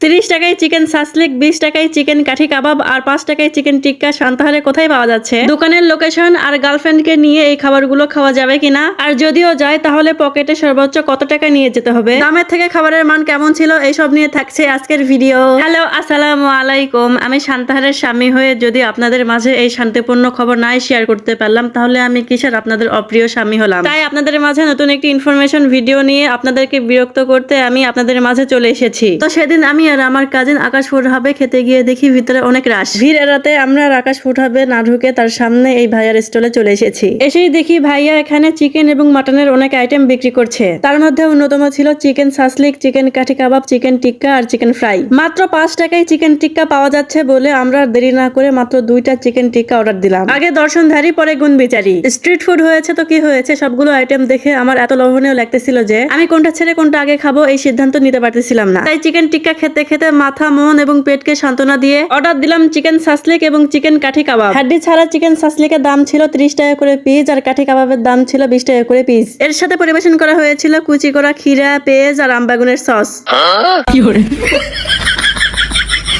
30 টাকায় chicken shashlik, 20 টাকায় chicken কাঠি কাবাব আর 5 টাকায় চিকেন টিক্কা সান্তাহারে কোথায় পাওয়া যাচ্ছে? দোকানের লোকেশন আর গার্লফ্রেন্ডকে নিয়ে এই খাবারগুলো খাওয়া যাবে কিনা, আর যদিও যায় তাহলে পকেটে সর্বোচ্চ কত টাকা নিয়ে যেতে হবে, দামের থেকে খাবারের মান কেমন ছিল, এইসব নিয়ে থাকছে আজকের ভিডিও। হ্যালো, আসসালামু আলাইকুম। আমি সান্তাহারের স্বামী হয়ে যদি আপনাদের মাঝে এই শান্তিপূর্ণ খবর নাই শেয়ার করতে পারলাম, তাহলে আমি কিসের আপনাদের অপ্রিয় স্বামী হলাম? তাই আপনাদের মাঝে নতুন একটি ইনফরমেশন ভিডিও নিয়ে আপনাদেরকে বিরক্ত করতে আমি আপনাদের মাঝে চলে এসেছি। তো সেদিন আমি আর আমার কাজিন আকাশ ফুড হাবে খেতে গিয়ে দেখি ভিতরে অনেক রাশ ভিড় এড়াতে আমরা আকাশ ফুড হাবে না ঢুকে তার সামনে এই ভাইয়ার স্টলে চলে এসেছি। এসেই দেখি ভাইয়া এখানে চিকেন এবং মাটনের অনেক আইটেম বিক্রি করছে। তার মধ্যে অন্যতম ছিল চিকেন সাসলিক, চিকেন কাঠি কাবাব, চিকেন টিক্কা আর চিকেন ফ্রাই। মাত্র 5 টাকায় চিকেন টিক্কা পাওয়া যাচ্ছে বলে আমরা দেরি না করে মাত্র 2টা চিকেন টিক্কা অর্ডার দিলাম। আগে দর্শনধারী পরে গুণ বিচারি। স্ট্রিট ফুড হয়েছে তো কি হয়েছে, সবগুলো আইটেম দেখে আমার এত লোভনীয় লাগতেছিল যে আমি কোনটা ছেড়ে কোনটা আগে খাবো এই সিদ্ধান্ত নিতে পারতেছিলাম না। তাই চিকেন টিক্কা খেতে খেতে মাথা, মন এবং পেটকে সান্ত্বনা দিয়ে অর্ডার দিলাম চিকেন সাসলিক এবং চিকেন কাঠি কাবাব। হাড্ডি ছাড়া চিকেন সাসলিকের দাম ছিল 30 টাকা করে পিস আর কাঠি কাবাবের দাম ছিল 20 টাকা করে পিস। এর সাথে পরিবেশন করা হয়েছিল কুচি করা খিরা, পেঁয়াজ আর আমবাগুনের সস।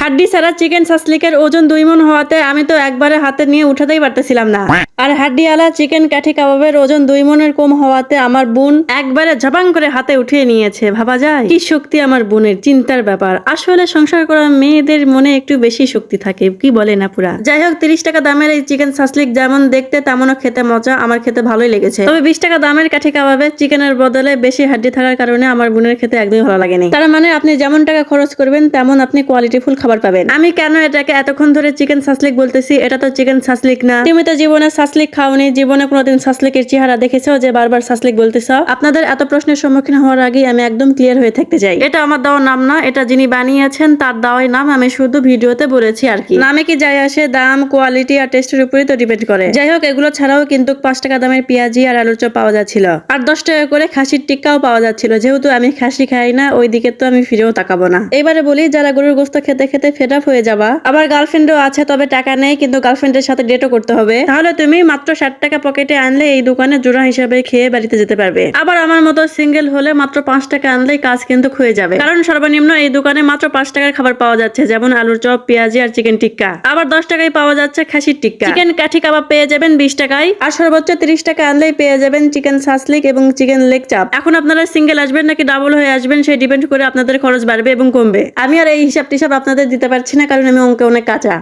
হাড্ডি ছাড়া চিকেন সাসলিকের ওজন 2 মণ হওয়াতে আমি তো একবারে হাতে নিয়ে উঠাতেই পারতেছিলাম না। আর হাড্ডিওয়ালা চিকেন কাঠি কাবাবের ওজন 2 মণের কম হওয়াতে আমার বোন একবারে ঝাপাং করে হাতে উঠিয়ে নিয়েছে। ভাবা যায় কি শক্তি আমার বোনের, চিন্তার ব্যাপার। আসলে সংসার করা মেয়েদের মনে একটু বেশি শক্তি থাকে, কি বলে না পুরা। যাই হোক, 30 টাকা দামের এই চিকেন সাসলিক যেমন দেখতে তেমনও খেতে মজা, আমার খেতে ভালোই লেগেছে। তবে 20 টাকা দামের কাঠি কাবাবে চিকেনের বদলে বেশি হাড্ডি থাকার কারণে আমার বোনের খেতে একদমই ভালো লাগেনি। তার মানে আপনি যেমন টাকা খরচ করবেন তেমন আপনি কোয়ালিটিফুল খাবার পাবেন। আমি কেন এটাকে এতক্ষণ ধরে চিকেন সাসলিক বলতেছি, এটা তো চিকেন সাসলিক না। তুমি তো জীবনে সাসলিক খাওনি, জীবনে কোনোদিন সাসলিকের চেহারা দেখেছো যে বারবার সাসলিক বলতেছ? আপনাদের এত প্রশ্নের সম্মুখীন হওয়ার আগে আমি একদম ক্লিয়ার হয়ে থাকতে চাই, এটা আমার দেওয়ার নাম না, এটা যিনি বানিয়েছেন তার দেওয়াই নাম। আমি শুধু ভিডিওতে বলেছি আর কি। নামে কি যায় আসে, দাম, কোয়ালিটি আর টেস্টের উপরই তো ডিপেন্ড করে। যাই হোক, এগুলো ছাড়াও কিন্তু 5 টাকা দামের পেঁয়াজি আর আলুর চপ পাওয়া যাচ্ছিল, আর 10 টাকা করে খাসির টিক্কাও পাওয়া যাচ্ছিল। যেহেতু আমি খাসি খাই না, ওই দিকে তো আমি ফিরেও তাকাবো না। এবারে বলি, যারা গরুর গোস্ত খেতে খেতে ফেড আপ হয়ে যাবা, আবার গার্লফ্রেন্ডও আছে তবে টাকা নেই, কিন্তু গার্লফ্রেন্ডের সাথে ডেটও করতে হবে, তাহলে তুমি মাত্র 60 টাকা পকেটে আনলে এই দোকানে জোড়া হিসাবে খেয়ে বাড়িতে যেতে পারবে। আবার আমার মতো সিঙ্গেল হলে মাত্র 5 টাকা আনলেই কাজ কিন্তু হয়ে যাবে, কারণ সর্বনিম্ন এই দোকানে মাত্র 5 টাকার খাবার পাওয়া যাচ্ছে, যেমন আলুর চপ, পেঁয়াজি আর চিকেন টিক্কা। আবার 10 টাকায় পাওয়া যাচ্ছে খাসির টিক্কা। চিকেন কাঠি কাবাব পেয়ে যাবেন 20 টাকায়, আর সর্বোচ্চ 30 টাকা আনলেই পেয়ে যাবেন চিকেন সাসলিক এবং চিকেন লেগ চাপ। এখন আপনারা সিঙ্গেল আসবেন নাকি ডাবল হয়ে আসবেন সেই ডিপেন্ড করে আপনাদের খরচ বাড়বে এবং কমবে। আমি আর এই হিসাব টিসাব আপনাদের দিতে পারছি না, কারণ আমি অঙ্কে অনেক কাঁচা।